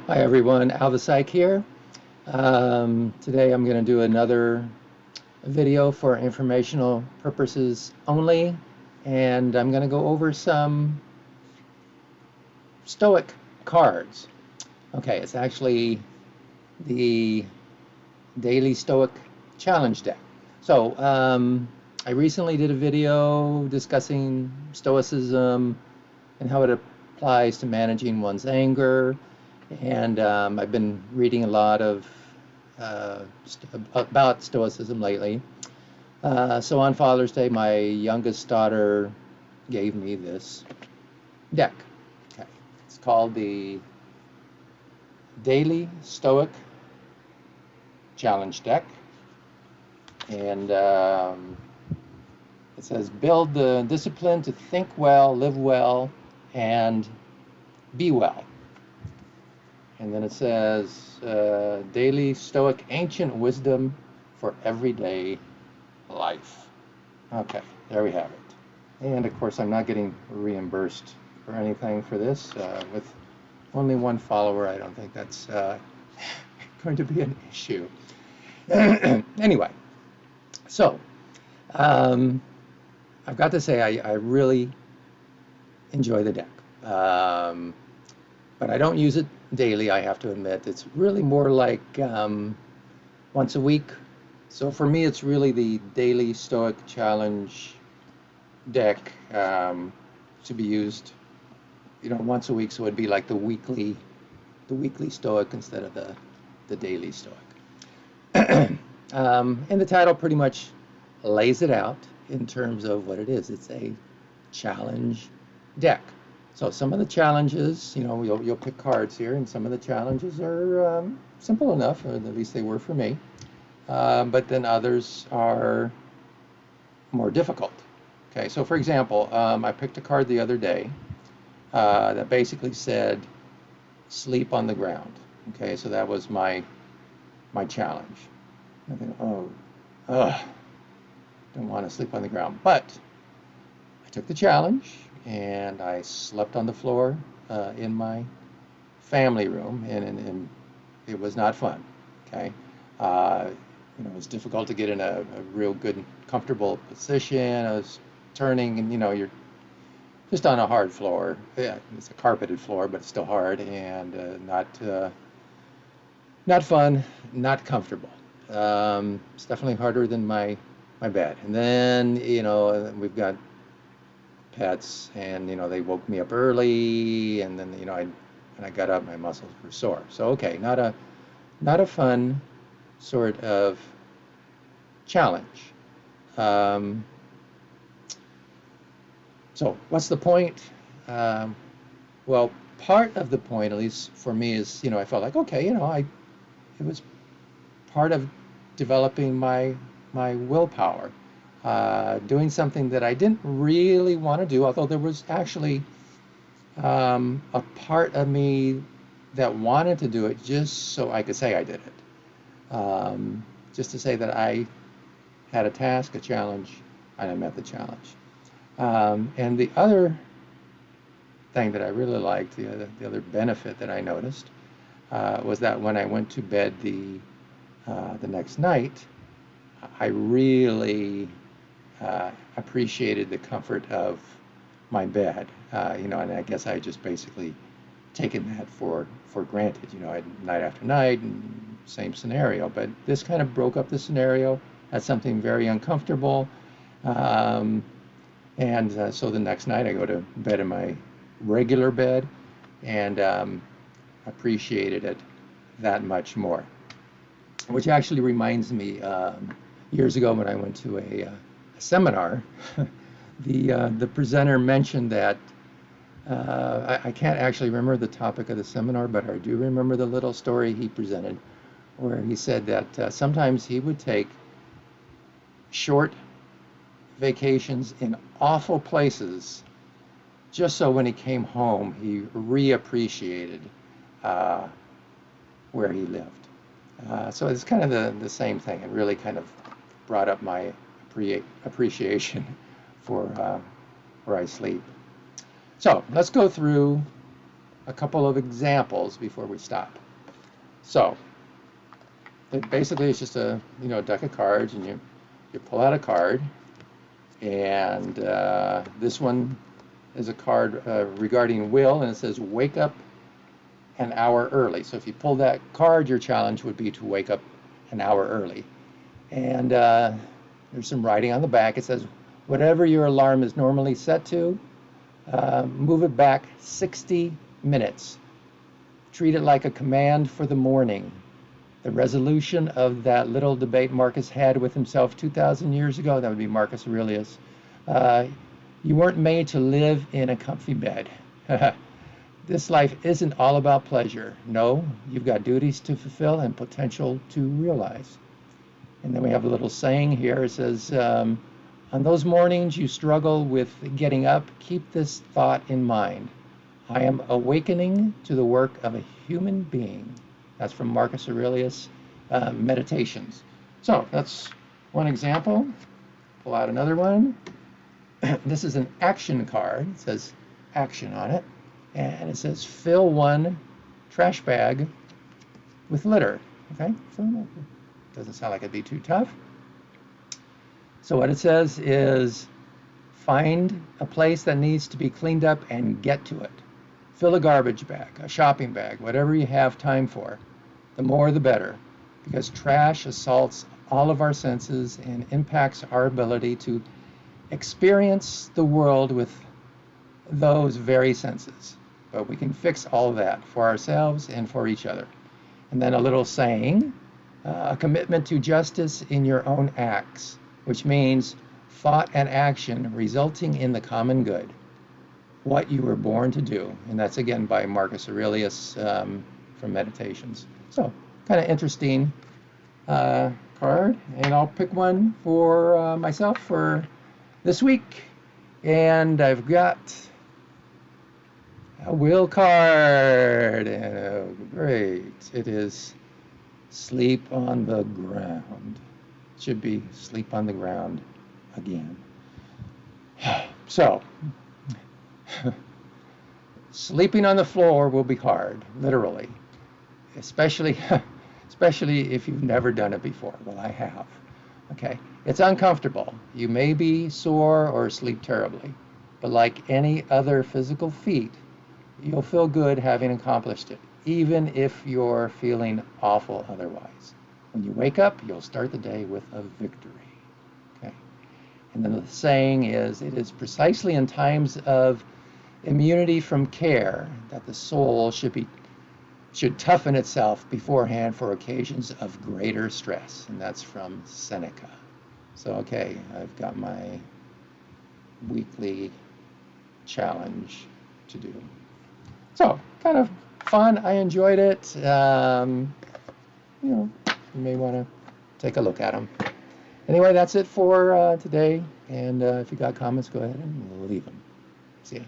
Hi everyone, Al the Psych here. Today I'm going to do another video for informational purposes only, and I'm going to go over some Stoic cards. Okay, it's actually the daily Stoic challenge deck. So I recently did a video discussing Stoicism and how it applies to managing one's anger. And I've been reading a lot of about Stoicism lately. So on Father's Day, my youngest daughter gave me this deck. Okay. It's called the Daily Stoic Challenge Deck. And it says, build the discipline to think well, live well, and be well. And then it says, Daily Stoic Ancient Wisdom for Everyday Life. Okay, there we have it. And of course, I'm not getting reimbursed for anything for this. With only one follower, I don't think that's going to be an issue. Anyway, so I've got to say I really enjoy the deck. But I don't use it daily, I have to admit. It's really more like once a week. So for me, it's really the Daily Stoic Challenge deck to be used, once a week. So it'd be like the weekly Stoic instead of the daily Stoic. And the title pretty much lays it out in terms of what it is. It's a challenge deck. So some of the challenges, you'll pick cards here, and some of the challenges are simple enough, or at least they were for me. But then others are more difficult. Okay, so for example, I picked a card the other day that basically said, sleep on the ground. Okay, so that was my challenge. I think, don't want to sleep on the ground. But I took the challenge, and I slept on the floor in my family room, and it was not fun. Okay, it was difficult to get in a real good, comfortable position. I was turning, and you're just on a hard floor. Yeah, it's a carpeted floor, but it's still hard, and not fun, not comfortable. It's definitely harder than my bed. And then we've got pets, and they woke me up early, and then when I got up, my muscles were sore. So okay, not a fun sort of challenge. So what's the point? Well, part of the point, at least for me, is I felt like, okay, it was part of developing my willpower. Doing something that I didn't really want to do, although there was actually a part of me that wanted to do it just so I could say I did it. Just to say that I had a task, a challenge, and I met the challenge. And the other thing that I really liked, the other benefit that I noticed, was that when I went to bed the next night, I really appreciated the comfort of my bed, and I guess I just basically taken that for granted. Night after night, and same scenario. But this kind of broke up the scenario. That's something very uncomfortable, and so the next night I go to bed in my regular bed, and appreciated it that much more. Which actually reminds me, years ago when I went to a seminar, the presenter mentioned that I can't actually remember the topic of the seminar, but I do remember the little story he presented, where he said that sometimes he would take short vacations in awful places just so when he came home he reappreciated where he lived. So it's kind of the same thing. It really kind of brought up my appreciation for where I sleep. So let's go through a couple of examples before we stop. So, basically it's just a deck of cards, and you pull out a card, and this one is a card regarding will, and it says wake up an hour early. So if you pull that card, your challenge would be to wake up an hour early. And there's some writing on the back. It says, whatever your alarm is normally set to, move it back 60 minutes. Treat it like a command for the morning. The resolution of that little debate Marcus had with himself 2,000 years ago, that would be Marcus Aurelius. You weren't made to live in a comfy bed. This life isn't all about pleasure. No, you've got duties to fulfill and potential to realize. And then we have a little saying here. It says, on those mornings you struggle with getting up, keep this thought in mind. I am awakening to the work of a human being. That's from Marcus Aurelius Meditations. So that's one example. Pull out another one. This is an action card. It says action on it. And it says fill one trash bag with litter. Okay, so doesn't sound like it'd be too tough. So what it says is find a place that needs to be cleaned up and get to it. Fill a garbage bag, a shopping bag, whatever you have time for. The more the better, because trash assaults all of our senses and impacts our ability to experience the world with those very senses. But we can fix all of that for ourselves and for each other. And then a little saying, a commitment to justice in your own acts, which means thought and action resulting in the common good, what you were born to do. And that's again by Marcus Aurelius from Meditations. So kind of interesting card. And I'll pick one for myself for this week. And I've got a will card. Oh, great. It is sleep on the ground. It should be sleep on the ground again. So, sleeping on the floor will be hard, literally. Especially if you've never done it before. Well, I have. Okay. It's uncomfortable. You may be sore or sleep terribly. But like any other physical feat, you'll feel good having accomplished it, even if you're feeling awful otherwise. When you wake up, you'll start the day with a victory. Okay. And then the saying is, it is precisely in times of immunity from care that the soul should toughen itself beforehand for occasions of greater stress. And that's from Seneca. So, okay, I've got my weekly challenge to do. So, kind of fun. I enjoyed it. You may want to take a look at them. Anyway, that's it for today. And if you got comments, go ahead and leave them. See ya.